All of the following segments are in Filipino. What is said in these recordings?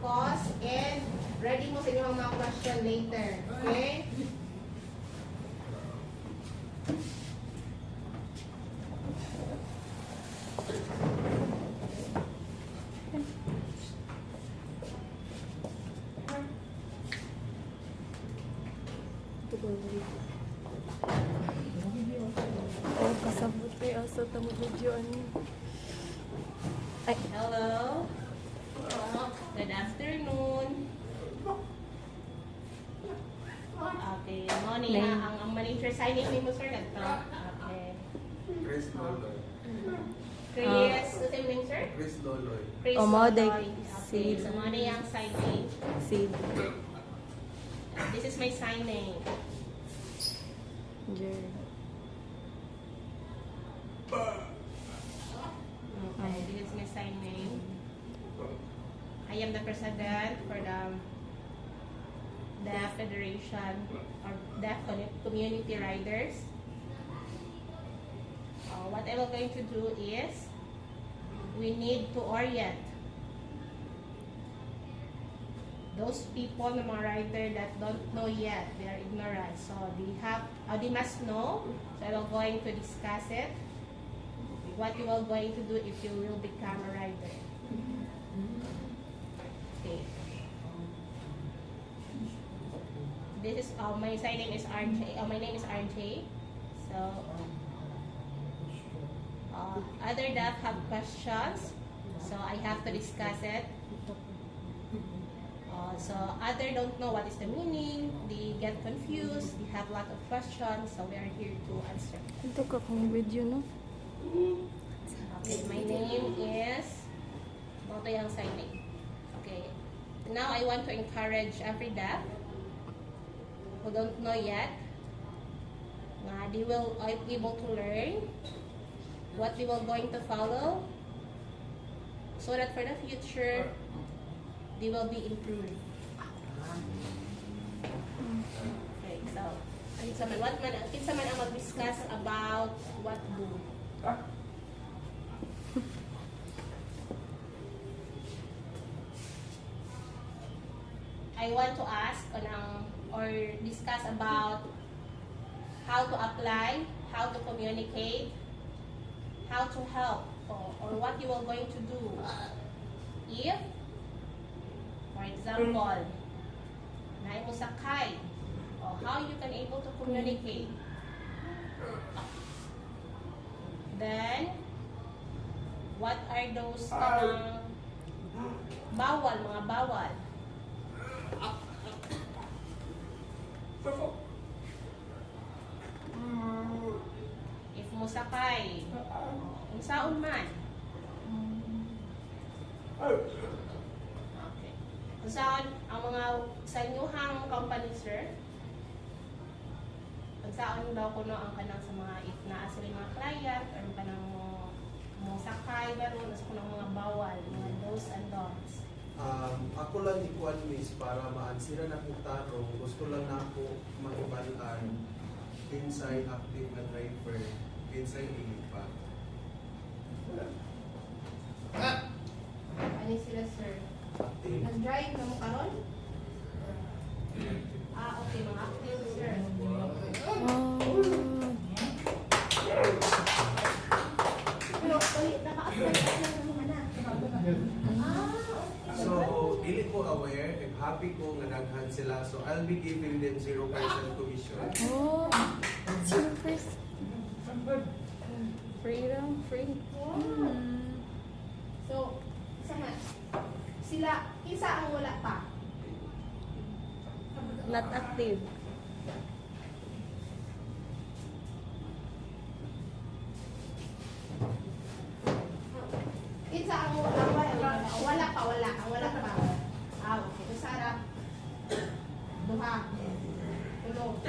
focus and ready mo sa inyong mga question later. Okay? Oh, kasabot kay asa tamo video ani. Ay, Hello. Good afternoon. Okay, morning. Name. Ang manager signing ni mo sir ganito. Okay. Chris Loloy. Chris, what's your name sir? Chris Loloy. Chris Omode. Loloy. Okay, so ano yung signing? Sid. This is my signing. Jer. Okay, this is my signing. I am the president for the Deaf Federation or Deaf Community Riders. What I'm going to do is we need to orient those people na mga rider that don't know yet, they are ignorant. So they must know. So I'm going to discuss it. What you are going to do if you will become a rider. Okay. This is my name is RJ. My name is RJ. So other deaf have questions, so I have to discuss it. So other don't know what is the meaning, they get confused, they have a lot of questions, so we are here to answer. Ito ka kung video no. Okay, my name is Boto Yang Signing. Okay, now I want to encourage every deaf who don't know yet, they will be able to learn what they will going to follow, so that for the future they will be improved. Okay, so kinsa man ang mag-discuss about what do. I want to ask or discuss about how to apply, how to communicate, how to help, or what you are going to do if, for example, na mo sakay, or how you can able to communicate. Then, what are those mga bawal? If mo sakay, kung saon man. Okay. Kung saan ang mga sa inyuhang company, sir, kung saan daw kuno ang kanang sa mga if naa sila mga client or kanang mo sakay garo sa kanang mga bawal, mga do's and don'ts. Ako lang ikuan miss para maansira na kong tarong. Gusto lang na ako maibalaan inside active na driver, inside ilipa. Ano sila, sir? Active. Nag-drive na mo karon? Okay, mga active, sir. Oh. Pero, naka-apply ka na ng mga na. So, dili ko aware, and happy ko nga daghan sila. So, I'll be giving them 0% commission. Oh. Super. Freedom, free. So, sama, sila, isa ang wala pa. Not active. Isa ang wala pa. Okay. So, Sarah, duha. Tulo.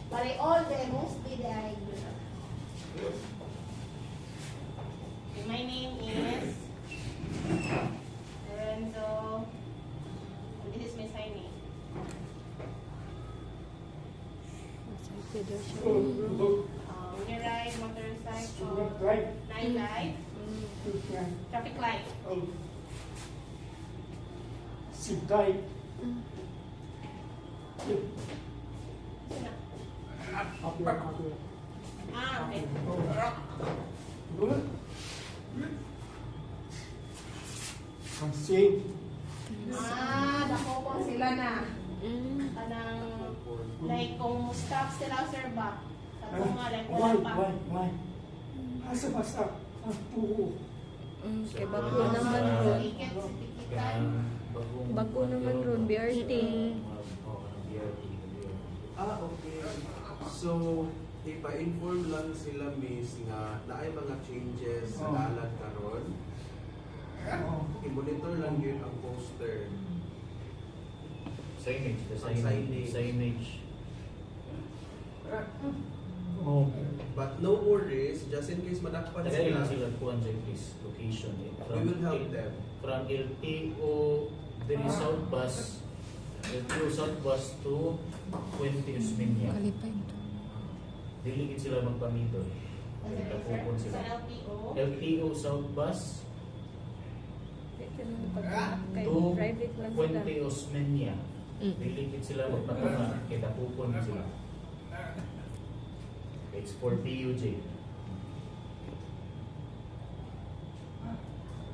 Pare all demos, di ay. My name is Lorenzo. And this is my signing. Excited daw siya. When you ride motorcycle, nightlife, Traffic light. Sigay. Sino? Happy. Ah, okay. Sing. Ah, dako po sila na. Mm. Kanang, like, kung stop sila, sir ba? Kato nga, like, Why? wala pa. Why? Asa basta? Ang tuho. Kay bago naman ron. Ticket, tikitan. Bago naman ron, BRT. Okay. So, ipa-inform lang sila, miss, nga naay mga changes sa dalan karon. I-monitor lang yun ang poster. Signage, the Ang signage. signage. Oh. But no worries, just in case madakpan Tagay lang sila, sila po ang this location. we will help them. From LTO, dari South Bus, LTO South Bus to Puente Usmeña. Diligid sila magpamito. Tapupon Sa sila. LTO. LTO South Bus Kay to private lang sila. Puente Usmeña. Diligid sila magpatunga. Kaya tapupon sila. It's for PUJ.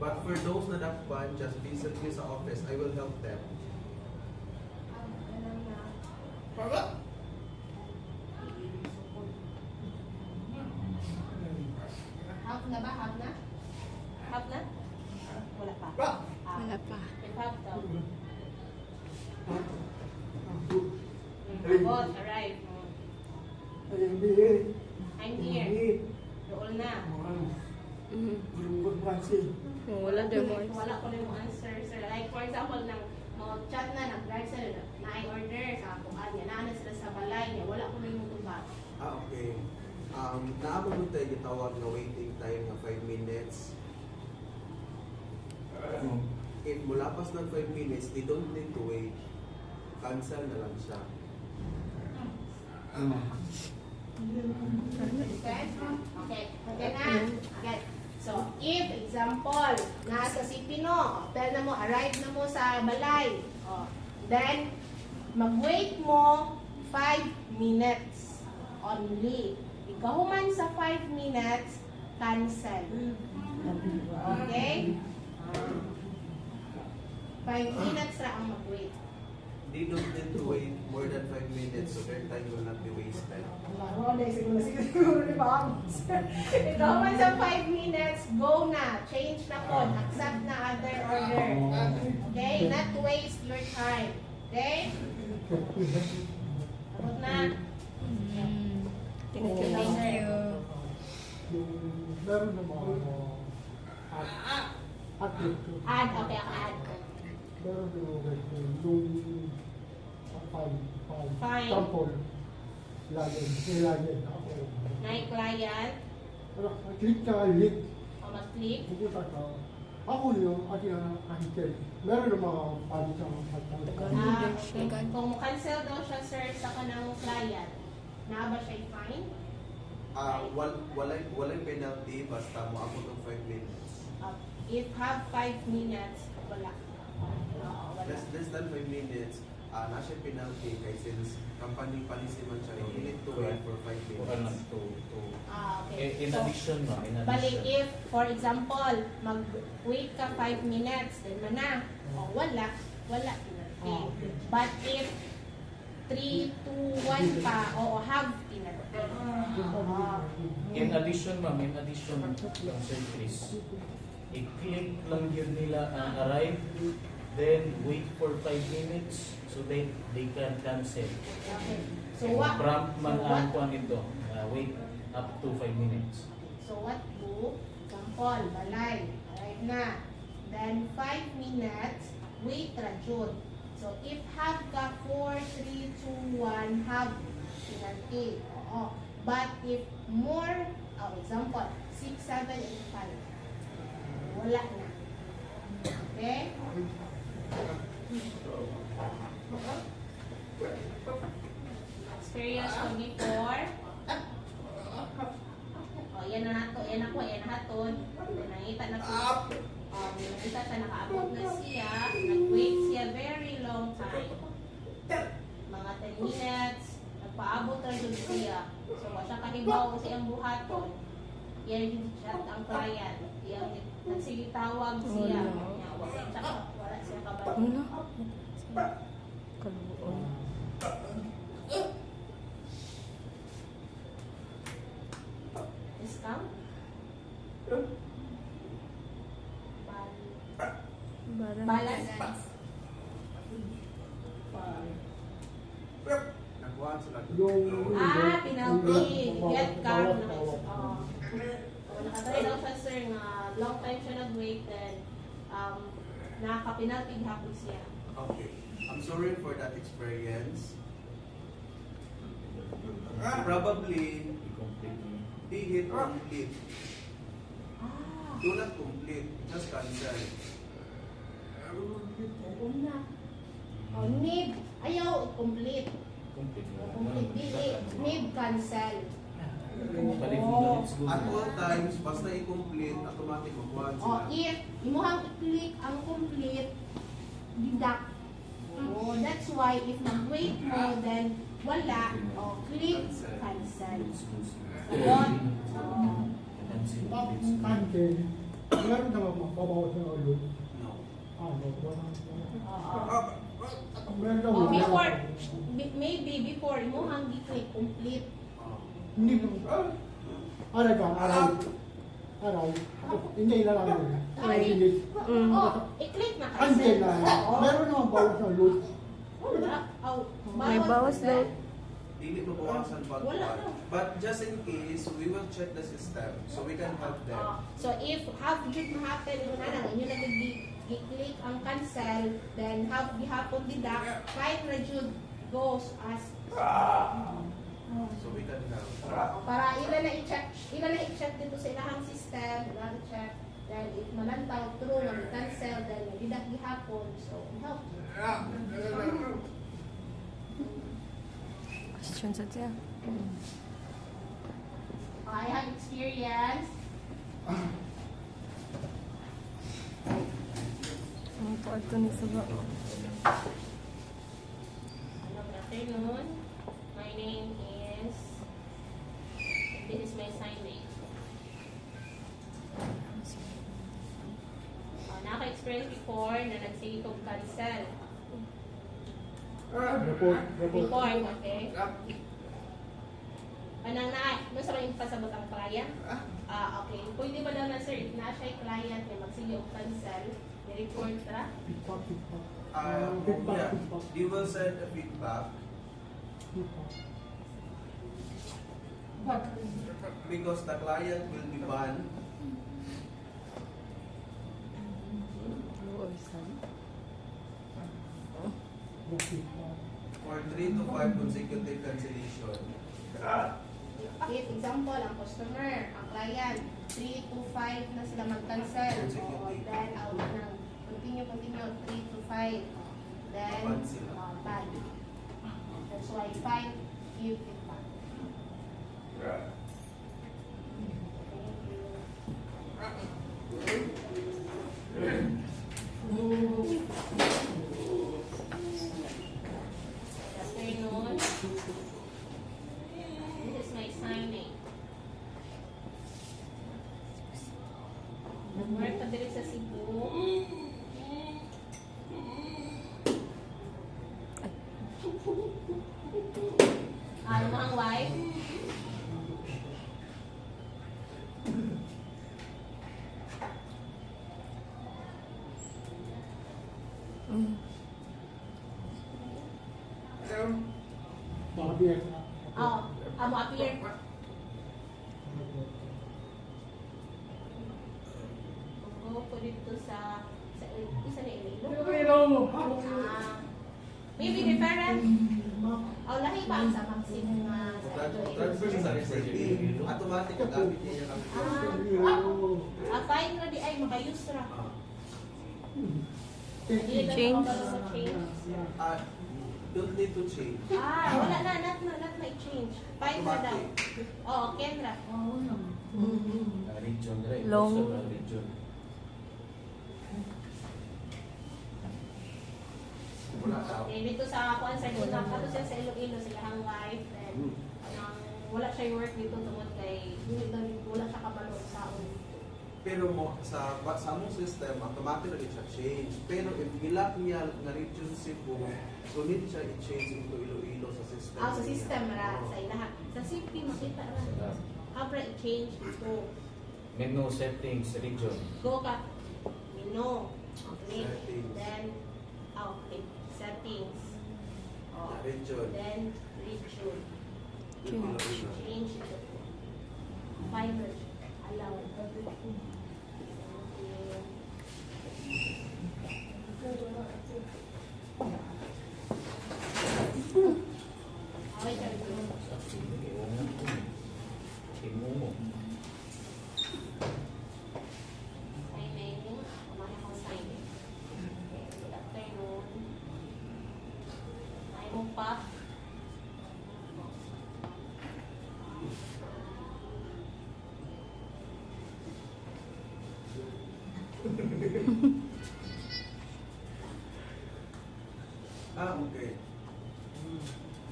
But for those na dakpan, just visit me sa office. I will help them. Half na ba? Half na? Half na? Wala pa. Wala pa. If half daw. Hey. Boss, arrive. Ayun, I'm here. Doon na. Wala din mo. Wala ko rin mo answer, sir. Like, for example, nang mo chat na, nag-drive sila, na-order sa kuhaan niya, naana sila sa balay niya, wala ko rin mo tubag. Okay. Naabot mo tayo gitawag na waiting time na 5 minutes. If mulapas ng 5 minutes, they don't need to wait. Cancel na lang siya. Okay? Okay. Okay na? Okay. So, if, example, nasa si Pino, tell na mo, arrive na mo sa balay. Then, mag-wait mo 5 minutes only. Ikaw man sa 5 minutes, cancel. Okay? 5 minutes ra ang mag-wait. They don't need to wait more than 5 minutes so their time will not be wasted. Ikaw man sa 5 minutes, go na. Change na po. Accept na other order. Okay? Not to waste your time. Okay? Abot na. Thank you. Thank you. Meron na mga atlet ko. Add. Okay, ako add. Meron na mga Fine. tampol. Lagyan. Ako. Night client. Click ka, link. O mag-click. Pupunta ka. Ako yung ating ahite. Meron na mga palit ang Okay. Kung cancel daw siya, sir, sa kanang client, na ba siya fine? Walang penalty basta mo abot ng 5 minutes. If have 5 minutes, wala. Wala. Less than 5 minutes, na siya penalty kay since company policy man siya, you need to wait for 5 Wala minutes. to. Okay. In So, addition, no? In bali, addition. if, for example, mag-wait ka 5 minutes, then mana, o wala penalty. But if 3, 2, 1 pa, o have penalty. In addition, ma'am, Sir Chris, i-click lang yun nila ang arrive, then wait for 5 minutes so they can cancel. Okay. So what? Prompt man so ang what? kuhan ito, wait up to 5 minutes. So what do? Example, balay. Right na. Then 5 minutes, wait ra jud. So if have ka 4, 3, 2, 1, have penalty. Oo. But if more, example, 6, 7, 8, 5. Wala na. Okay? Experience ko before. Yan na nato, yan ako, yan hatod. Nangita nakita siya, nakaabot na siya, nag-wait siya very long time. Mga 10 minutes, nagpaabot na dun siya. So, siya kahibaw siyang buhaton. Yan chat ang client. Yan, nagsigitawag siya. Wala siya kabalik. Ano? Kaluon. Discount? Balance. Nakuha sila. Penalty. Get card. Nakatry daw siya, sir, nga long time siya nag-wait, then nakaka-penalty hapon siya. Okay. I'm sorry for that experience. Probably, I-complete. he hit complete. Ah, Do not complete. Just cancel. una. Oh, need. Ayaw, complete. Complete. Complete. Need cancel. Balik mo it's good. At all times, basta i-complete, automatic makuha Oh, sila. if imuhang i-click ang complete, deduct. Oh, that's why if nag-wait mo, then wala. Oh, click, cancel. Sagot. Oh. Kante, meron naman mapabawas na ulo. No. Ano, wala. Oh. Meron Oh, naman. before, maybe before, imuhang i-click complete. Hindi naman. Aray ka, aray. Aray. Hindi na lang yun. Aray, hindi. Oh, i-click na Kante cancel. na. Oo. Meron naman bawas na ulo. Wala. Oh, May bawas ba? daw. Dili mabawasan pag Wala na. But just in case, we will check the system so we can help them. So if have should ma-happen, yun na lang, inyo na i-click ang cancel, then have gihapon deduct, kahit na jud goes as So we can help. para ila na i-check dito sa ilahang system, ila na check, then if malantaw true na cancel, then deduct gihapon, so help. Question sa tiya. I have experience. Ang pato ni Saba. Hello, good afternoon. My name is, this is my sign name. Naka-experience before na nagsige kong cancel. Report. Report, okay? Anong gusto rin pasabot ang client? Okay. Pwede ba daw na, sir, if na siya yung client na magsige og cancel, i-report ra? Feedback. Yeah, you will send a feedback because the client will be banned for 3 to 5 consecutive cancellation. If example, ang customer, ang client, 3 to 5 na sila mag-cancel. O, then, out ng continue, 3 to 5. Then, Ban sila. ban. That's why 5 give feedback. Afternoon. This is my signing. Nag-work ka diri sa Cebu. Ano ang wife? Makabiyak. Oh, amo appear. Go po dito sa isa na Iloilo. Maybe different. Oh, lahi ba ang sa maximum sa Transfer siya sa receiving. Automatic ang gamit niya ang fine na di ay makayus ra. Change. Don't need to change. Wala na, not na i-change. Fine na daw. Oo, Kendra. Region, right? Long. Basta region. Wala daw. Okay, dito sa kuan sa Iloilo, ato siya sa Iloilo sa ihang life and wala siya work dito tungod kay wala siya kabalo sa Pero mo sa among system automatic na siya change. Pero if gilak niya nga region Cebu, so need siya i-change into Iloilo sa system. sa niya. system ra Oo. sa ilaha. Sa CP makita ra. Habra i-change ito. Menu settings, region. Go ka. Menu. Okay. Settings. Then okay. Settings. Oh. Region. Then region. Iloilo. Change ito. Fiber. Allow. Okay, sir. Imungo. Signing. Kumain ako signing. Okay, good afternoon. Ay mo pa. Okay.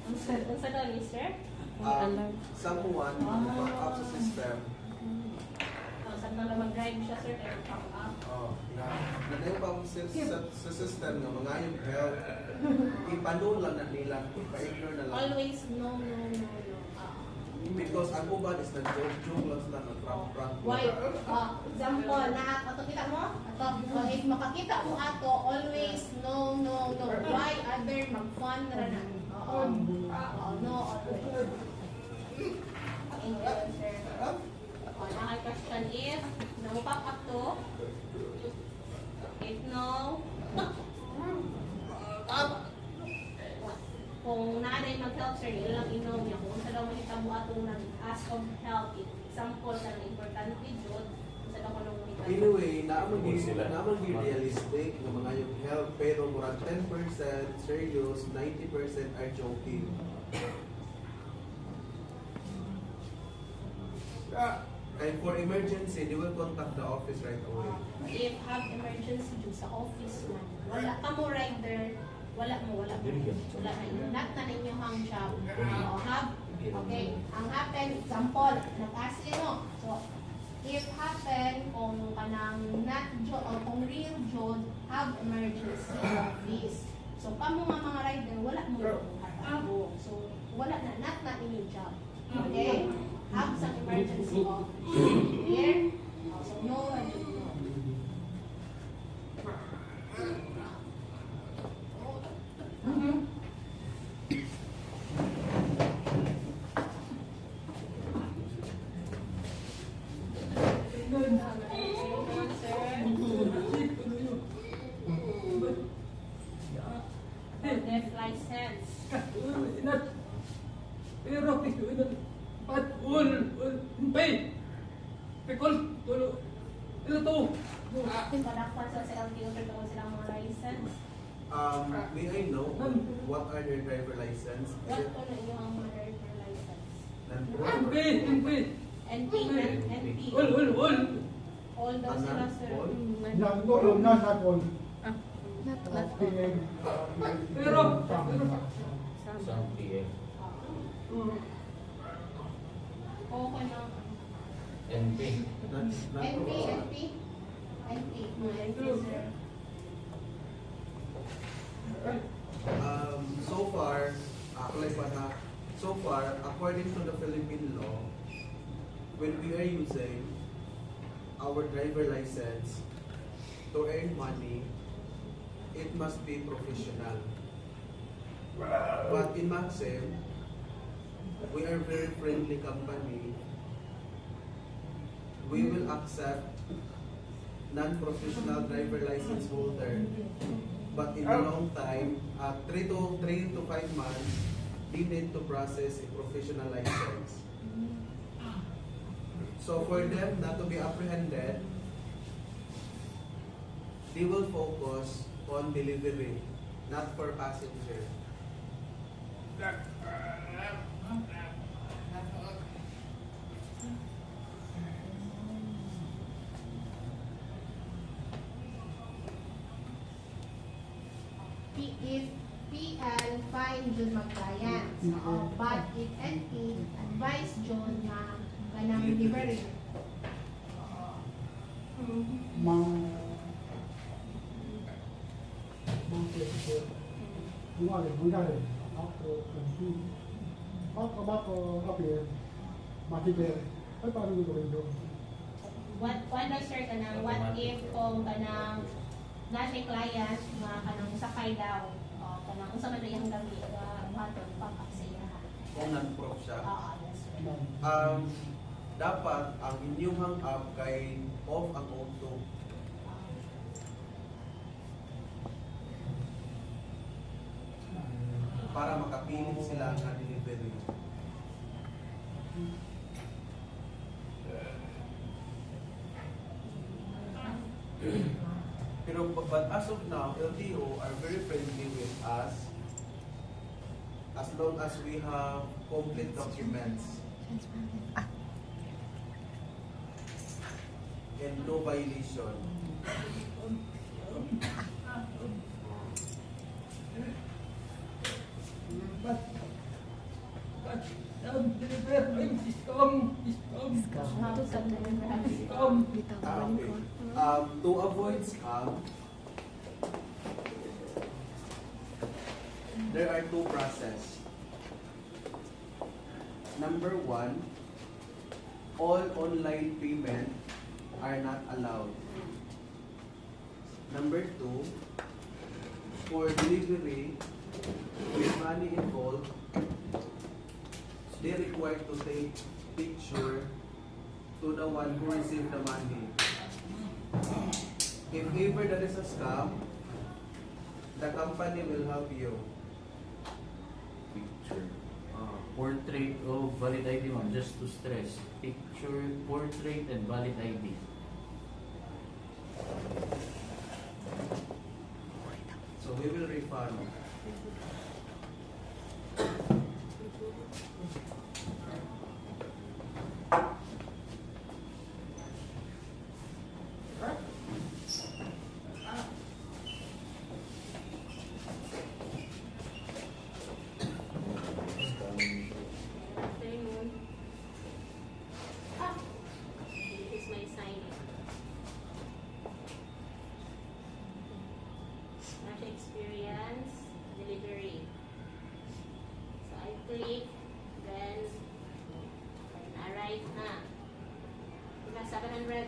Ang sa daw ni sir? Someone back up sa system. Saan na lang mag-drive siya sir? Kaya pang up. Nanayo pa mo sa system nga mga yung help. Ipano lang na nila, ipa-ignore na lang. Always no. Because ang uban is nag-joke lang sila, nag-prank. Why? Example, ato kita mo? Ato, if makakita mo ato, always no. Why other mag-fun na na? Oo, no, always. English, sir. Question if, pop up to. If no, kung naaday mag-help sir, ilang inom niya. Kung sa daw makita mo atong nag-ask of help, example sa importante jud, kung sa daw ko nung makita. Anyway, naman realistic ng mga yung help, pero murag 10% serious, 90% are joking. And for emergency, they will contact the office right away. If have emergency dun sa office man, wala ka mo rider, wala mo. Wala na. Not na ninyo hang job. Have, okay, ang happen, example, nag-ask no. So, if happen, kung kanang not job, o kung real job, have emergency office. So, kamo nga mga rider, wala mo hatabo. So, wala na, not na ninyo job. Okay? Have some emergency office. Here, so no, Deaf license. Pero pat pay pikol tulo ito to Padakpan sa LTO tungkol silang mga license. May I know what are their driver license? Is What it ko na yung mga driver license? MP NP. all All daw sila sir. All? Not all. pero Some PM. Okay na. NP. NP, sir. So far, according to the Philippine law, when we are using our driver license to earn money, it must be professional. But in Maxim, we are very friendly company. We will accept non-professional driver license holder. But in a long time, 3 to 5 months, they need to process a professional license. So for them not to be apprehended, they will focus on delivery, not for passenger. If fee and fine jud mag-client. But if any advice jud na ganang delivery. Mang Hungary, ako apir, makibere. Ay, paano ko gawin doon? What na sir kanang what if kung kanang na siya client nga kanang sakay daw kanang unsa man iyang gabi baton pag-up sa iya. Kung non-prof siya. Oo, yes sir. Dapat ang inyong hang-up kay off ang auto. Para makapilit sila nga delivery. Pero but as of now, LTO are very friendly with us as long as we have complete documents and no violation. To avoid scam, there are two processes. Number one, all online payment are not allowed. Number two, for delivery with money involved, they required to take picture to the one who received the money. If ever there is a scam, the company will help you. Picture. Portrait of valid ID, ma'am. Just to stress. Picture, portrait, and valid ID. So we will refund. Afternoon. This is my sign. Nash experience, delivery. So I click, then arrive na. Diba 700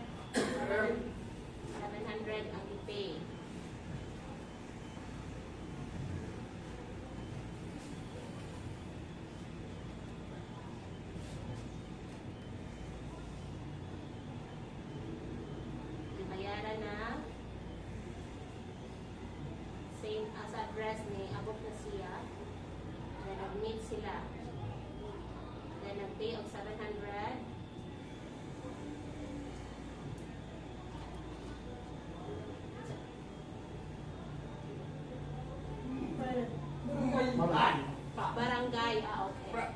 ang i-pay. Bayaran na. Same as address ni abot na siya. Then nag-meet sila. Then nag-pay of 700. Barangay, okay.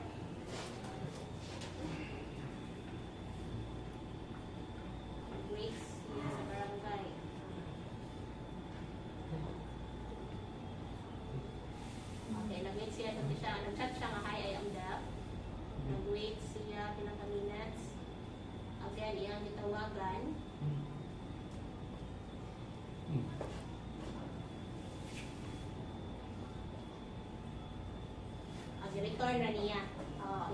Wait siya sa barangay. Okay, nag-wait siya. Nag-chat siya nga, hi, I am Dap. Nag-wait siya, pinaka minutes. Again, iyang gitawagan. Return na niya.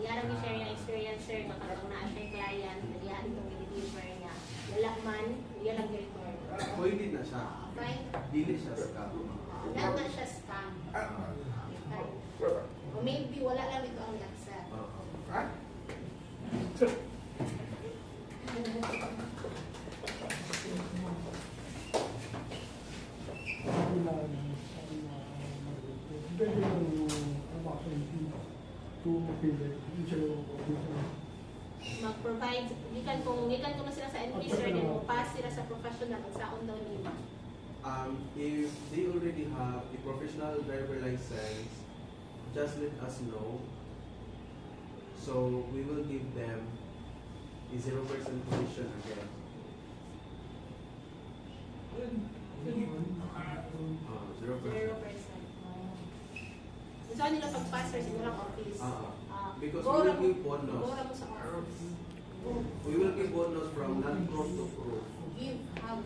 Iyarang i-share yung experience, sir, nga karang naa siya yung client, nagyan itong i-deliver niya. Wala man, iyan lang i-return. Pwede na siya. Okay? Dili siya scam. Wala na siya scam. Okay. O maybe wala lang ito ang accept. Mag-provide, gikan ko na sila sa NP, sir, then mo pass sila sa professional at sa daw nila. If they already have a professional driver license, just let us know. So we will give them a 0% commission again. 0%. 0%. Gusto nila pag-pass sir sa ilang office. Because Go we ra will mo- give bonus. Go ra mo sa office. We will give bonus from non-proof to proof. Give, have.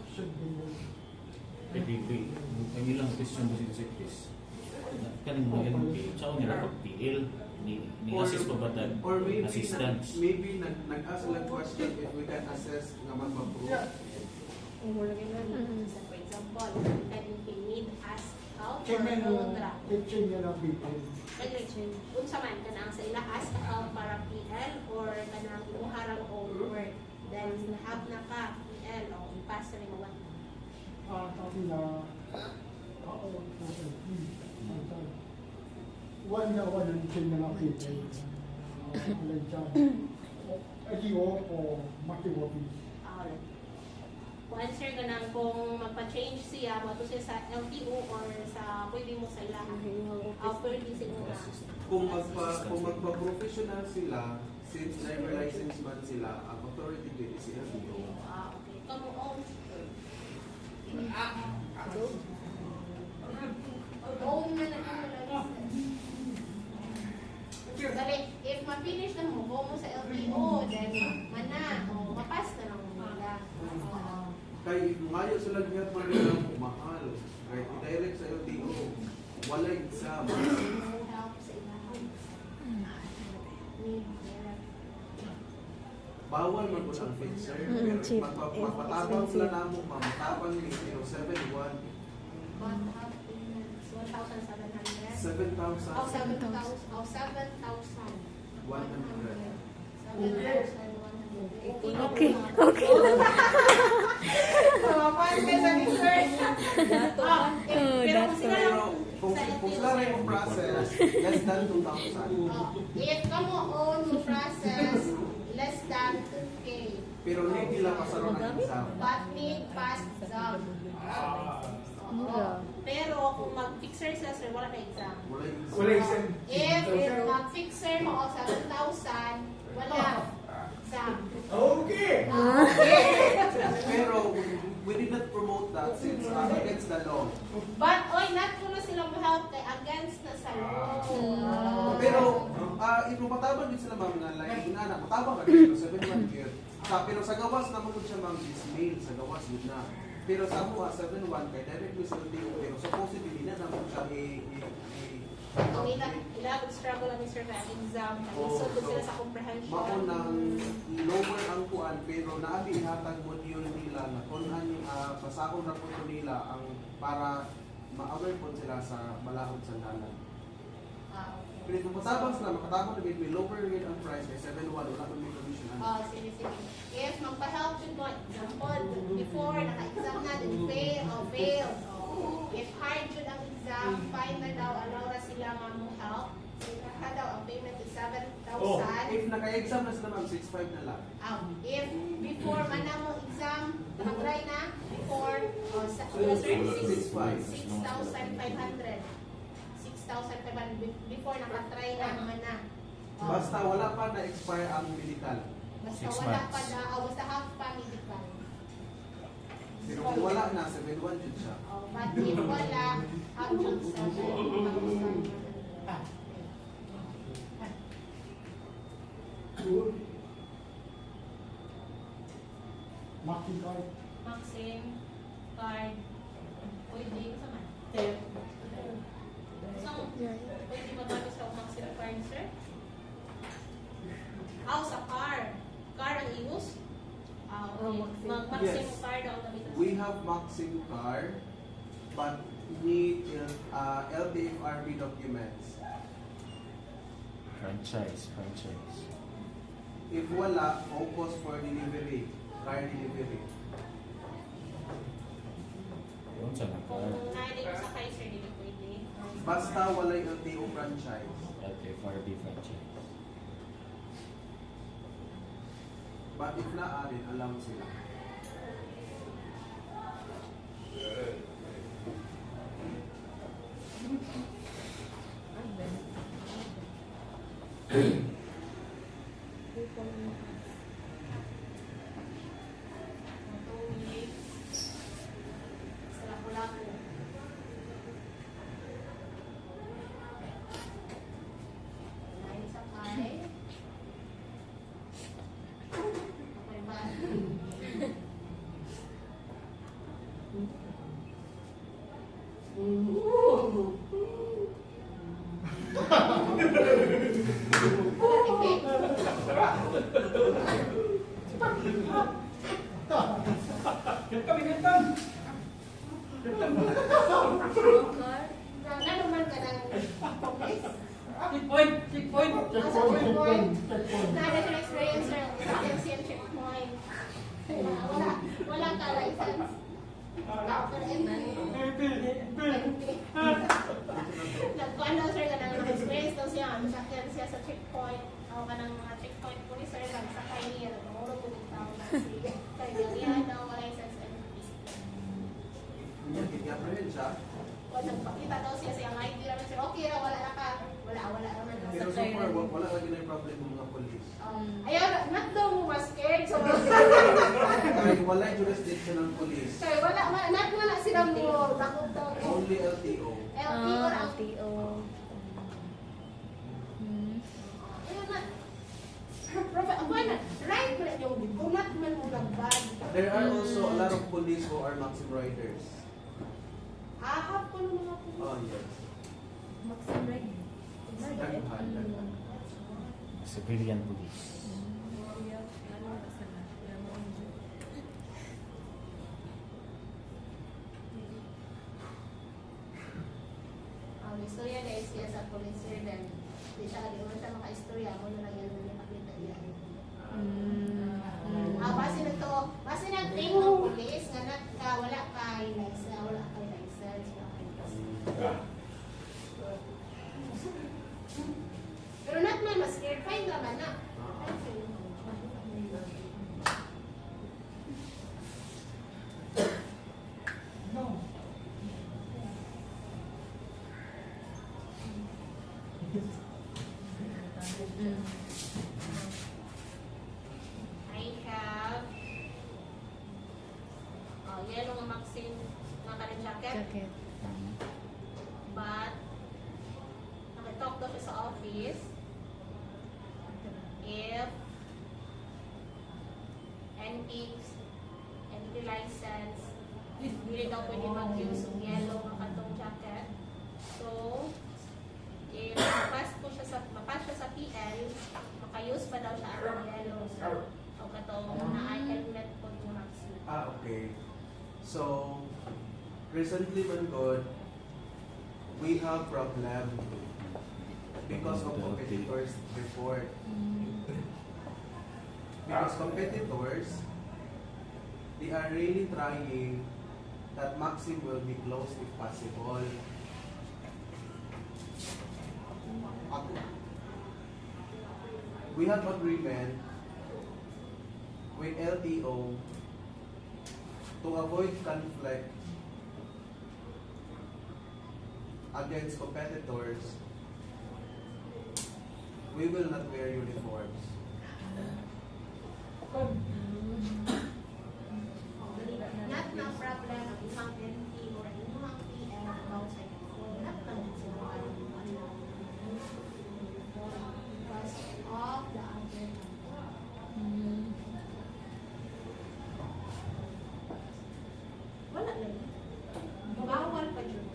Pwede, ang ilang question mo si Chris. Kaning mo LP, sa nila pag-PL, ni assist pa ba tag Or maybe, assistance? maybe nag-ask lang question if we can assess nga mag-approve. For example, can he need us out or Chairman no draft? kitchen niya lang people. Unsa man kanang sa ila ask out para PL or kanang imuharang over. Then have na ka PL o ipass na mo Kasi na, one ang kitchen niya lang people. Alay dyan. Akiwo o makiwapi. Kung answer ka nang kung magpa-change siya, mato siya sa LTO or sa pwede mo sa ilaha. Pwede sila. Kung magpa-professional sila, since driver license man sila, ang authority din is LTO. Okay. Kamu own. Own na lang. Dali, if ma-finish na mo, go mo sa LTO, then mana, o mapas na lang mo nila. Kaya ngayon sila niya pa nila mahal. Right? I-direct sa LTO. Wala exam. Help sa ilaha. Bawal man po ang fixer. Pero magpatabang sila na mo, matabang ni 7-1, What happened? 1,700. 7,000. Oh, 7,000. Oh, 7,000. 100. 7,100. Okay, okay. Pero kung sila rin yung process, less than 2,000. If kamo own mo process, less than 2K. Pero hindi lang pasaro ng exam. But need pass exam. Mura. Pero kung mag-fixer sila, sir, wala na exam. Wala exam. If mag-fixer mo o 7,000, wala exam. Okay! Pero we did not promote that since against the law. But, oy, not ko na sila help kay against na sa law. Pero, if matabang din sila ma'am na like, na matabang ka dito, 7-1 year. Pero sa gawas naman ko siya ma'am dismail, sa gawas yun na. Pero sa mo 7-1 kay directly sa LTO, pero supposedly na naman siya Ang ilang struggle lang ni Sir na exam. So, doon sila sa comprehension. Mao nang lower ang kuan pero naabi ihatag module nila na kung ano pasakon na po nila ang para ma-aware po sila sa malahod sa dalan. Okay. Pero kung matabang sila, makatabang na may lower rate ang price kay 7-1, wala pa may commission. Sige, sige. If magpa-help yun mo, example, before, naka-exam na, then fail, o fail. If hard yun ang exam, fine na daw, allow na sila help. So, naka daw, ang payment is 7,000. If naka-exam na sila ma'am, 6-5 na lang. If before man na mo exam, nakatry na, before, sa 6,500. 6,500. 6,500. Before, nakatry na naman na. Basta wala pa na-expire ang medical. Basta 6 wala months. pa na, basta half pa medical. Pero kung wala na, 7-1 yun siya. But if wala, up to 7,000. Maxi card. Maxim, card, pwede sa man. So, pwede magkano sa Maxim card, sir? Sa car. Car ang ius? Okay. Mag-Maxim Yes. card ang gamitin. We have Maxim card, but need LTFRB documents. Franchise. If wala, focus for delivery, car delivery. Yun sa Kung nakar. nailig sa kay sir, hindi pwede. Basta wala yung LTO franchise. LTFRB franchise. But if naarin, alam sila. checkpoint. Nada siya experience sir. Sa checkpoint. Wala ka license. Nagkuhan daw sir ka ng experience daw siya. Sakyan siya sa checkpoint. Ako ka ng mga checkpoint police sir. Nagsakay niya. Nagmuro po yung tao na siya. Kaya niya daw license and Kaya siya. o nagpakita daw siya sa ID naman sir. Okay na, wala na ka. Wala naman. Pero so far, wala lagi na yung problem ng mga police. Ayaw, not daw mo mas scared. So, Kahit wala yung jurisdiction ng police, kaya not wala silang mo. Takot daw. only LTO. LTO lang. LTO. Ayun na. Prophet, ang buwan na. Right mo na yung bunat man mo nagbag. There are also a lot of police who are Maxim riders. Ahap ko ng mga pulis. Oh, yes. Maxim Red. Daghan. Civilian police. Ang istorya na siya sa police sir, then di naman siya maka-istorya. Ako na lang yan yung nakita niya. Base nag-train ng police, nga wala kay license, wala kay license. Pero not man, mas scared, fine naman na. I have yellow nga Maxim nga kanin jacket. Jacket. But nakitalk daw siya sa office if NP license hindi daw pwede mag-use ng yellow nga katong jacket. So if mapas siya sa PL, maka-use pa daw siya ang yellow. So katong na helmet po yung Maxim. Okay. So, recently man God, we have problem because of competitors before. Because competitors, they are really trying that Maxim will be closed if possible. We have agreement with LTO to avoid conflict against competitors. We will not wear uniforms. Not na problem ang isang NP or isang PL about sa uniform. Not na sila because of the other. Wala lang. Bawal pa yun.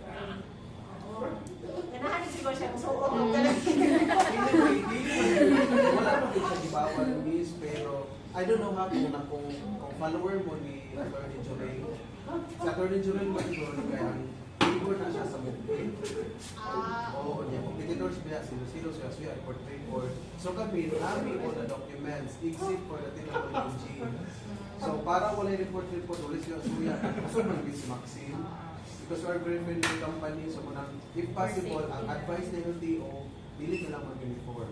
Ganahan siguro siya. So, Wala pa din siya ibawal miss, pero I don't know kung follower mo ni Attorney Jureng. Sa Attorney Jureng ba ito kaya report na siya sa movie. Oo, niya. Competitors biya, sino siya, report. So kami, namin all the documents, except for the technology. So para wala report, ulit siya suya. So man si Maxim. Because we are very friendly company, so if possible, ang advice ng LTO, dili na lang mag-uniform.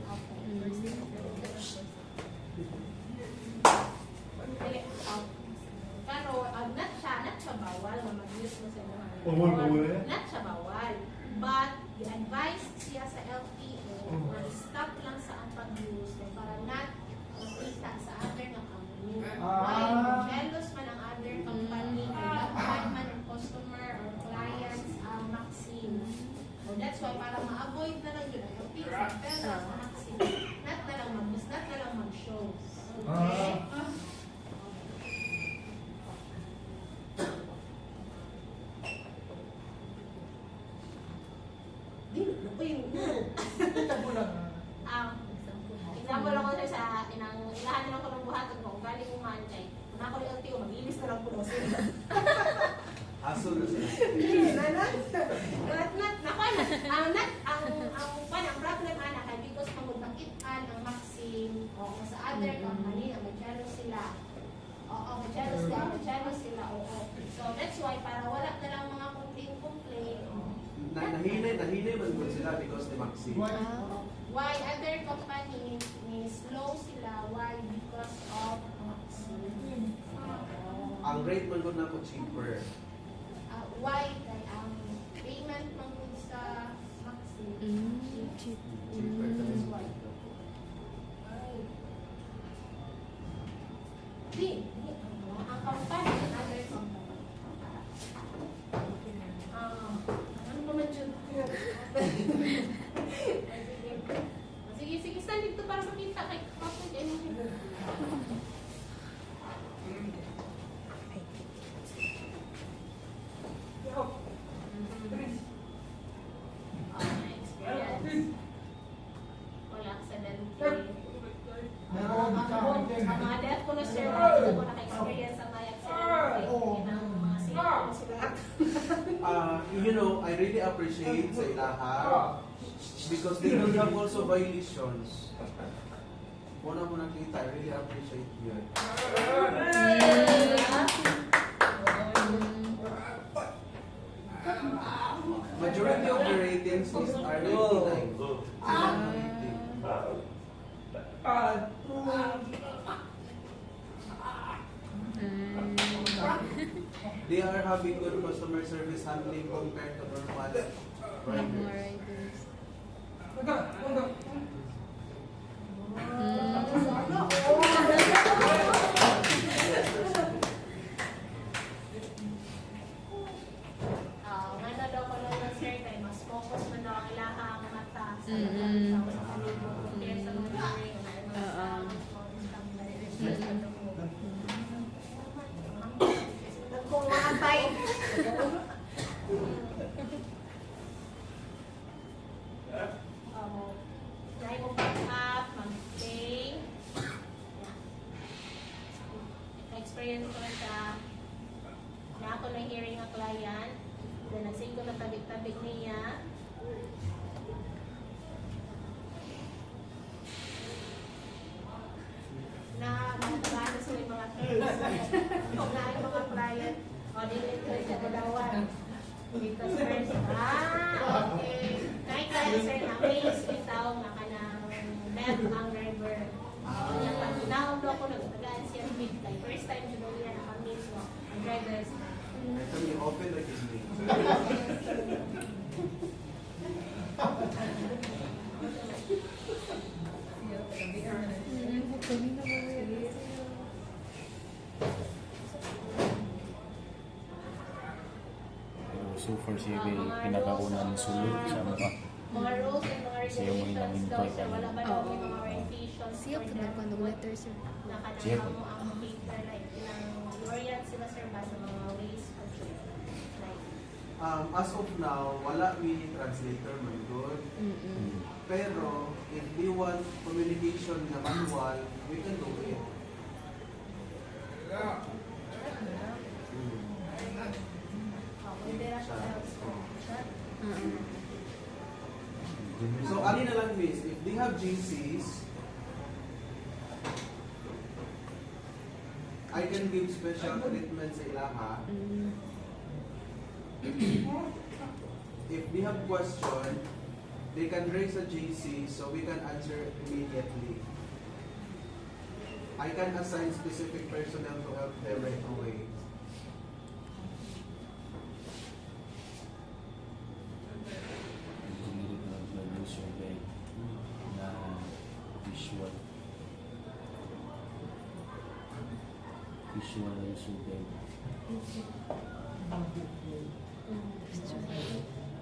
Pero not siya bawal na mag-use mo sa mga not siya bawal. But i-advise siya sa LTO na stop lang sa ang pag-use para not makita sa other na company. Why jealous man ang other company or not man ang customer or clients ang Maxim. So that's why para ma-avoid na lang yun ang LTO pero sa Maxim not na lang mag-use, not na lang mag-show. Okay? Example lang ko sir sa ilahan na lang ko ng buhaton ko. Kung galing umahan kay, kung ako yung LTO, mag-ilis na lang po daw sila. Aso na sila. Ang problem ana kay because pamod Oo, sa other company, mag-jealous sila. Oo, mag-jealous sila. Oo. So, that's why, para wala na lang mga complain. Nahinay man po sila because ni Maxi. Why other company is low sila? Why? Because of Ang rate man po na po cheaper. why? Kaya ang payment man po sa Maxi. Cheap. Cheaper. That's why. Di. Ang company, other company. Ano pa man yun? Sige, stand dito para makita kay kapag experience. Wala accidentally. Ang mga death ko na sir, hindi ko naka-experience ang mga accidentally. Ng mga safety sila. You know, I really appreciate sa ilaha because they don't have also violations. Muna mo nakita, I really appreciate yun. Majority of the ratings are 99. They are having good customer service handling compared to normal riders. Ano daw ko lang sir, kay mas focus man daw ang ilaha ang mata sa mga sa palibot compared sa mga ring. Kung mga time. Dahil mo back up, mag-stay. Na-experience ko na siya. Na ako na hearing ang client. Then nagsing ko na tabik-tabik niya. Na mga tabahan sila yung mga case. Kung na yung mga client, o dili ko siya kadawan. Because first, okay. Kahit sir, na case bitaw na ka ng left ang driver. Naon daw ako nagtagaan siya big time. First time siya daw niya nakamiss mo. Ang drivers. Ito yung open like his name. So far siya kay pinakaunang sulod sa mga Mga rules and mga Siya mo yung regulations daw nag-invite, sir. Wala ba daw Oo. yung mga regulations Siya for po them? nagpandong letter, sir. Siya Nakadala po. mo ang paper like orient sila sir ba sa mga ways for like As of now, wala may translator man good. Pero, if we want communication na manual, we can do it. pwede na siya. So, ano na lang miss, if they have GCs, I can give special treatment sa ilaha. If they have question, they can raise a GC so we can answer immediately. I can assign specific personnel to help them right away. Gumilit na ng survey na visual survey.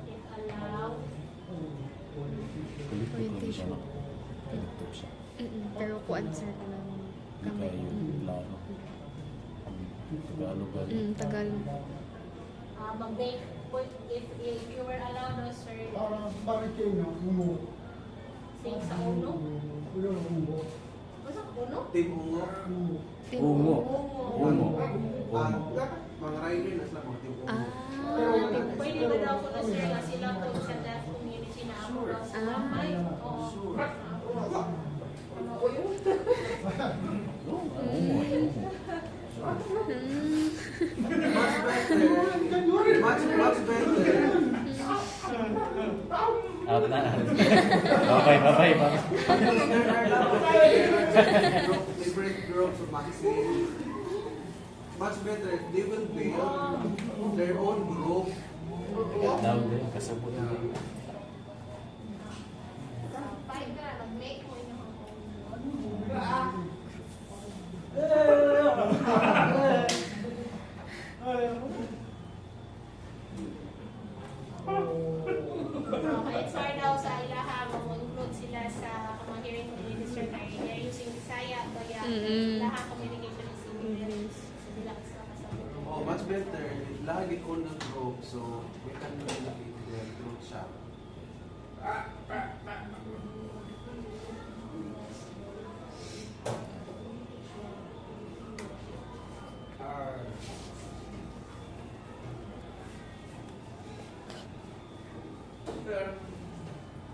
If allowed, Kulit ko kung siya laptop siya. Pero kuan, sir, ko lang Hindi kamay. kaya yung laro. Tagalog. Tagalog. mag-make if you were allowed no sir, Bakit kayo na? Umo. sing sa uno. Ulo na umo. Basta uno? Team Ungo, Umo. Ungo. Ungo. mga rider na sila mga team Ungo. Pwede ba daw ko na sir na sila to sa deaf community na ako daw sa kamay? Oo. Sure. Ano ko yun? Much better. Out na. Bye-bye. Different groups of maxing. Much better if they will build their own group. Daw din, kasabot na. Fight ka, mag-make mo yung Okay, it's hard daw sa ilaha, mag-include sila sa mga hearing community kaya they're using Bisaya, kaya lahat communication is in English. So, sila kasama. Oh, much better. Lagi ko ng group, so we can communicate their group siya.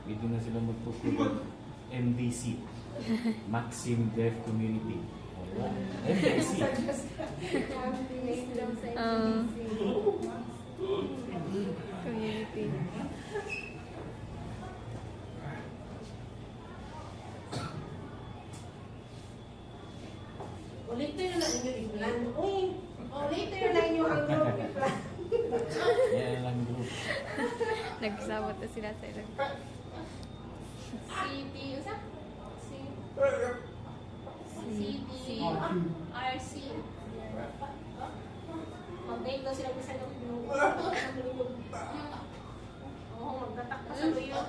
Dito na sila magpupunod. MDC. Maxim Deaf Community. Wala. MDC. Community. Ulitin na lang inyo i-plan. Uy, ulitin na lang inyo ang group i-plan. Yan lang group. Nagsabot na sila sa ilang. CD, usa? CD, RC. Mag-make daw sila bisa ng group. Oo, magtatak na sa luyo.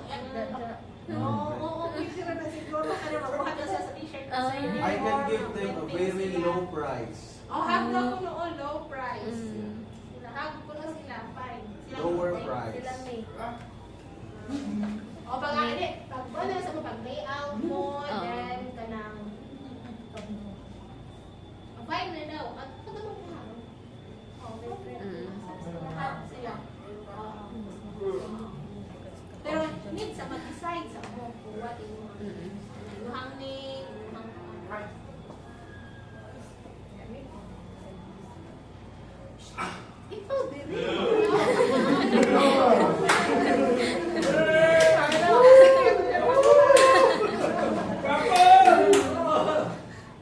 Oo, picture na siguro. Ano, magbuhat na siya sa t-shirt na sa I can give them a very low price. Oh, hag na ko noon, low price. Sila, hag ko na sila, fine. Sila Lower may- price. Sila may. O, pag ano, pag ano, sa mga pag-layout mo, then, kanang, fine na daw. At pag ano ka? Oh, very friendly. Lahat sila. Pero, need sa mag-decide sa mo kung what yung hanging, ito, dili.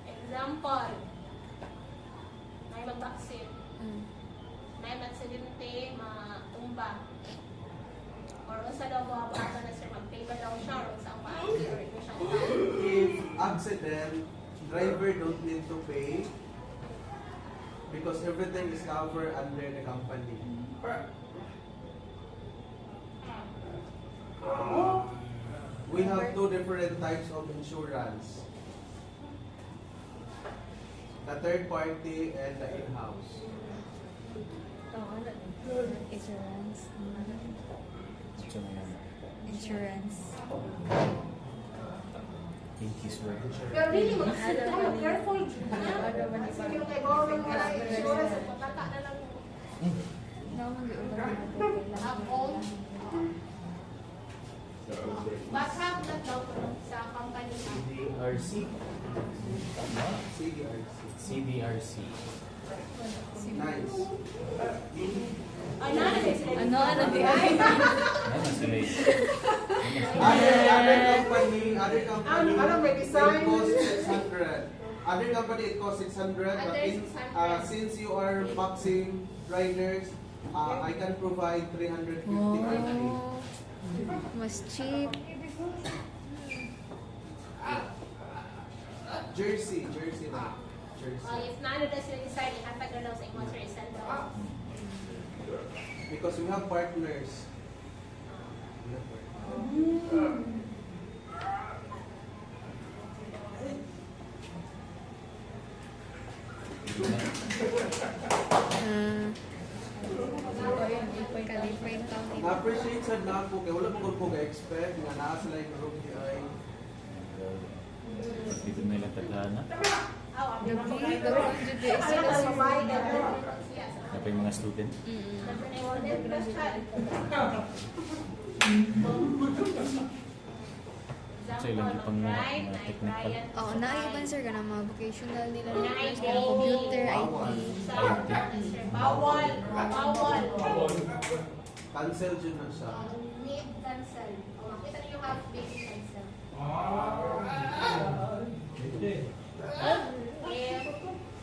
Example, may mag-vaccine. May mag-aksidente, matumba. Or sa daw mo, baka na siya mag-paper daw siya, or sa paano, or ito siya. If accident, driver don't need to pay because everything is covered under the company. We have two different types of insurance. The third party and the in-house. Insurance. Ito na yan. Insurance. Pinkies word. Pero really, mag-sit tayo. Careful. Sige yung kay government nga insurance. Pataka na lang. Ako, backup na daw sa company na. CDRC. Tama. CDRC. CDRC. Nice. Ano na sila? Ano di ay? Ano sila eh? Other company, Ano, may design? it costs 600. Other company, it costs 600. But Other 600. since you are boxing riders, I can provide 350 only. Mas cheap. Jersey na. Jersey. If naano na sila decide, ihatag na daw sa imong sir, isang daw. Because we have partners. We have partners. Calibrate lang dito. Na-appreciate sad na ako kaya wala mo ko ga-expect nga naa sila yung group ni ay. Dito na ilang tagana. Gabi, gawin dito Ano sila tayo sa mamayad na Apa yung mga student? Sa ilang example, ipang mga right? Na technical. client Oo, sa naiban client. sir ka na mga vocational nila Na na IT. computer, IT. Sa bawal, bawal. Cancel dyan na siya. Need cancel. O, makita niyo yung half basic cancel. If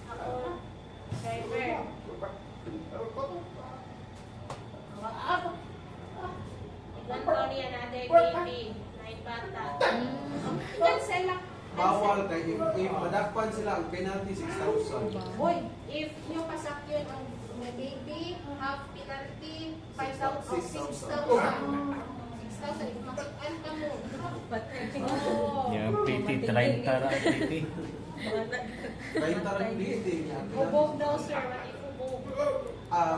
ako, driver. Iglanto niya na other baby. Night bata. Cancel lang. Bawal kay if madakpan sila ang penalty 6,000. Uy, if yung pasak yun ang may baby, half penalty, 5,000 o 6,000. 6,000, if makitaan ka mo. Oh. Yeah, pretty, 30 ra, pretty. Kaya tarang bleeding. Hubog daw, sir. What if hubog?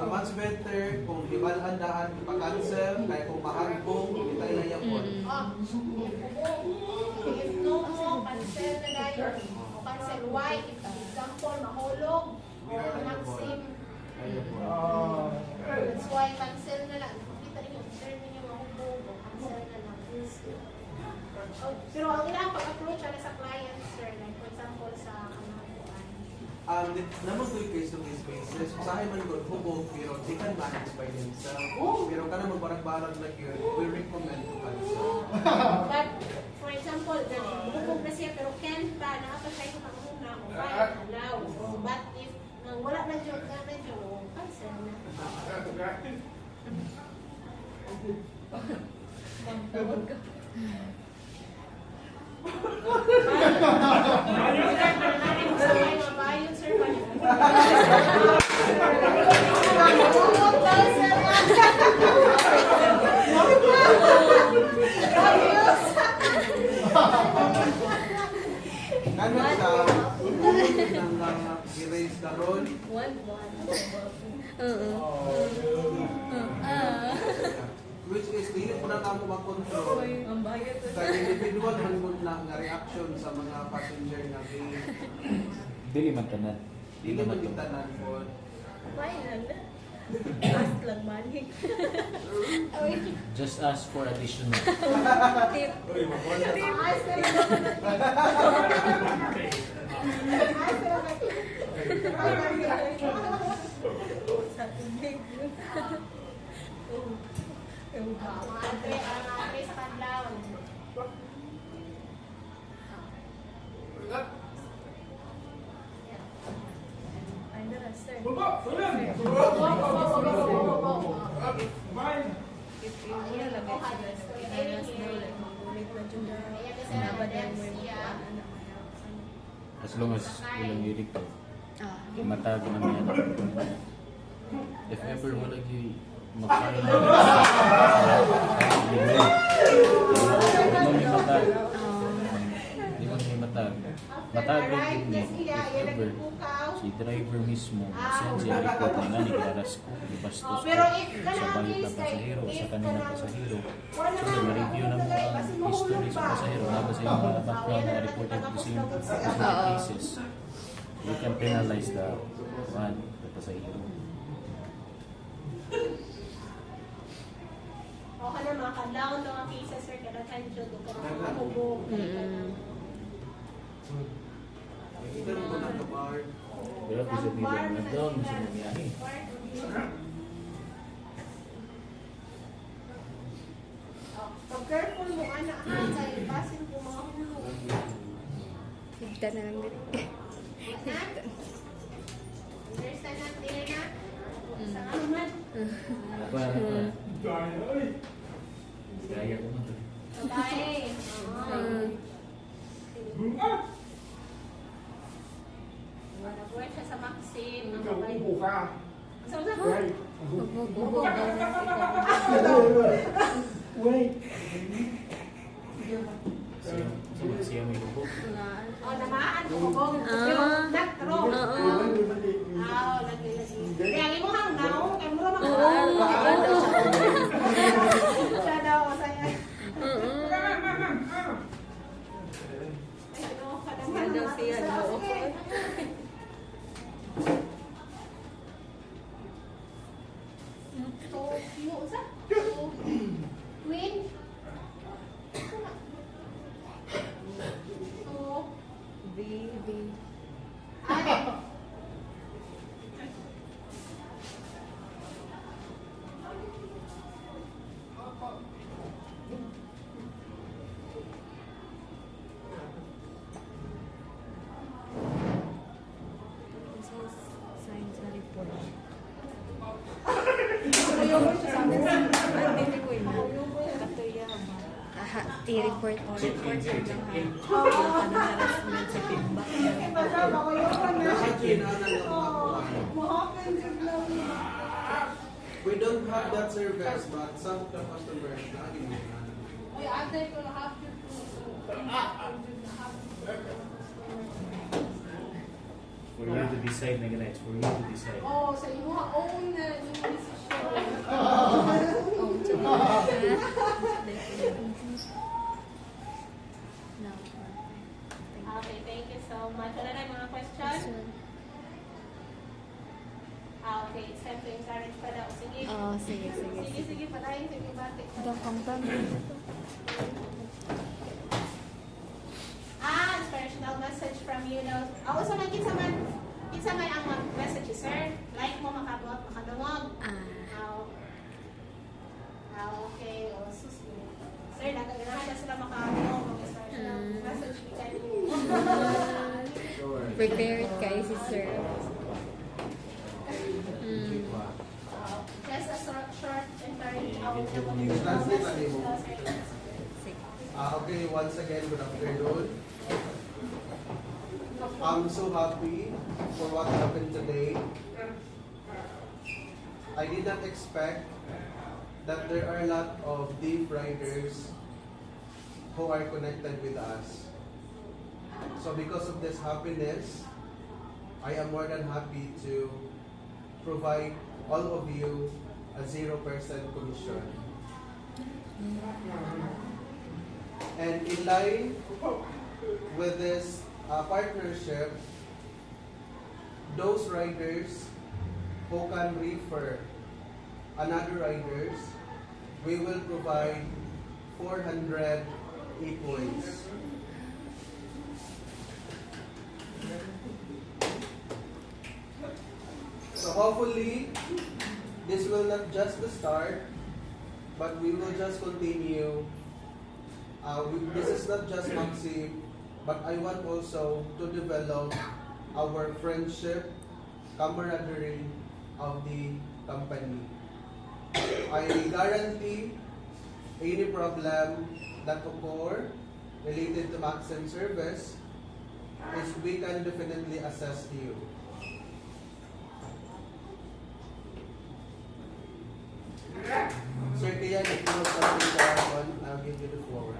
Much better kung ibalandaan ipa-cancel kaya kung mahagbong itay na yan po. Ah, if no mo, cancel na dayon. O cancel, why? If example, mahulog, o maxim. Ayun po. That's why cancel na lang. Kita ninyo, observe ninyo mahulog, o cancel na lang. Oh, pero ang ilang pag-approach ano sa client, sir, like for example sa kanakuan. Naman to yung case-to-case basis. Usahay man ko, hubog, pero they can manage by themselves. Pero ka na magbarag-barag na yun, we recommend to cancel. But, for example, hubog na siya, pero can pa, nakapasay ko na ako, fine, allow. But if nang wala na dyan, cancel na. Bayad, sir, Kano siya, nang i-raise the roll, which is dili po na kamo makontrol sa individual man mo na nga reaction sa mga passenger nga Dili man tanan. dili man yung tanan po. Just ask for additional. mga atre sa kadlaw. As long as ilang yurik ko, Ah. matag na niya. If ever wala gyud makain na. Di mo matag. Di mo matag. Matag gyud ni if ever si driver mismo send siya report na ni garas ko bastos ko Pero if sa balik na pasahero sa kanina pasahero. So ma-review na mo ang history sa pasahero na ba sa yung mga background na reported ko sa cases. You can penalize the one, the pasahero. O ka na mga kadlaw ng mga cases, sir, kada kanjo, do ka na mga hubog. Ito mo na kamar. Pero kung sabihin lang na down, sa nangyari. So careful mo anak ha, kay basin ko mga hulog. Higda na lang din. Understand natin na? Sa aman. Kaya ko man to. Babae. Nag-work siya sa Maxim. Ang babae. So, Bubog. Siya may lubog. o, namaan ko hubog. Pero, nag-roll. Kaya mo hang now, kaya mo naman siya daw, saya. Siya daw siya daw. So, yung usa? Queen? I-report mo. Check-in, sir. Check-in. Wala ka na harassment sa feedback. Lahat kailangan ng we don't have that service, but some of the customers lagi mo Uy, ate ko have to For you to decide na ganun. For you to decide. Oh, sa imo own na yung decision. Okay, thank you so much. Wala na yung mga question? Okay, it's time to encourage pa daw. Sige. Oo, sige. Sige, patayin. Sige, batik. Dakang kami. Inspirational message from you know. Also, man, kinsa man ang message, sir. Like mo, makabuot, makadungog. Okay. Oh, sus. Sir, nagaganahan na sila makadungog. Inspirational message. Prepared kayo si sir. Just a short encouragement. Translate na mo. Sige. Okay, once again, good afternoon. I'm so happy for what happened today. I did not expect that there are a lot of deep riders who are connected with us. So because of this happiness, I am more than happy to provide all of you a 0% commission. And in line with this partnership, those riders who can refer another riders, we will provide 400 e-points. So hopefully, this will not just the start, but we will just continue. This is not just Maxim, but I want also to develop our friendship, camaraderie of the company. I guarantee any problem that occur related to Maxim service is we can definitely assess you. Sir Kian, if you have something to add on, I'll give you the floor.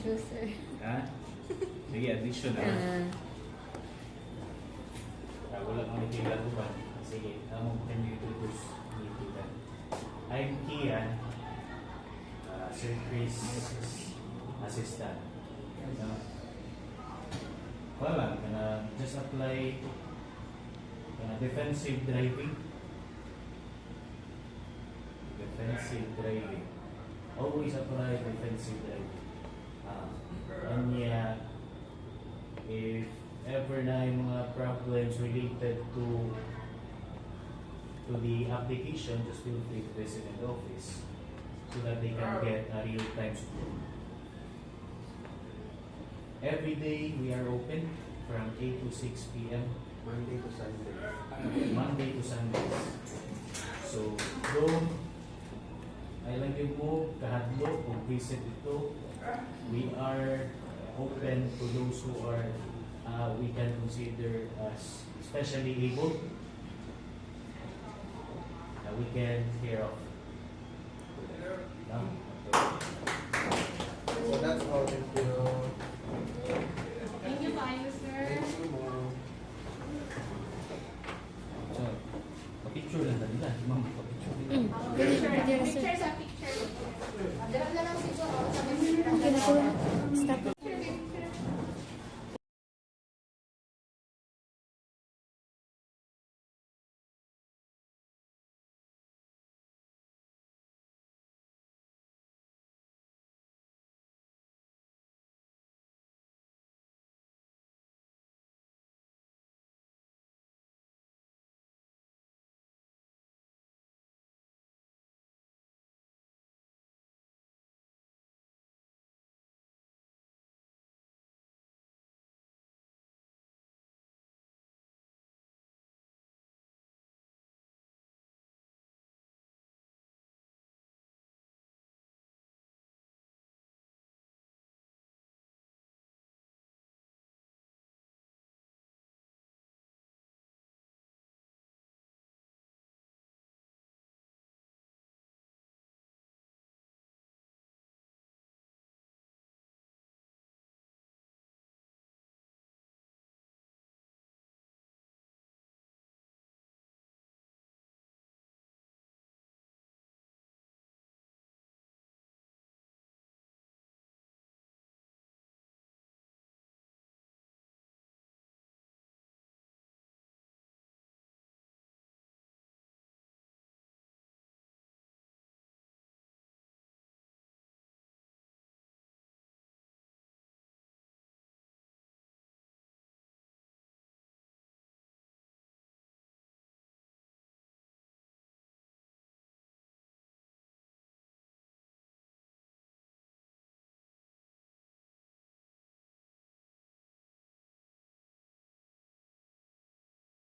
Go sir. Ha? Sige, addition na. Wala kang nakikita ko ba? Sige, can you introduce me to them? I'm Kian, Sir Chris' assistant. Wala, just apply defensive driving. Defensive driving. Always apply defensive driving. And yeah, if ever na yung mga problems related to the application, just feel free to visit in the office so that they can get a real-time support. Every day we are open from 8 to 6 p.m. Monday to Sunday. Monday to Sundays. So, don't I lang yung mo kahadlo kung visit ito. We are open to those who are we can consider as especially able. We can care of. So that's all. Thank you.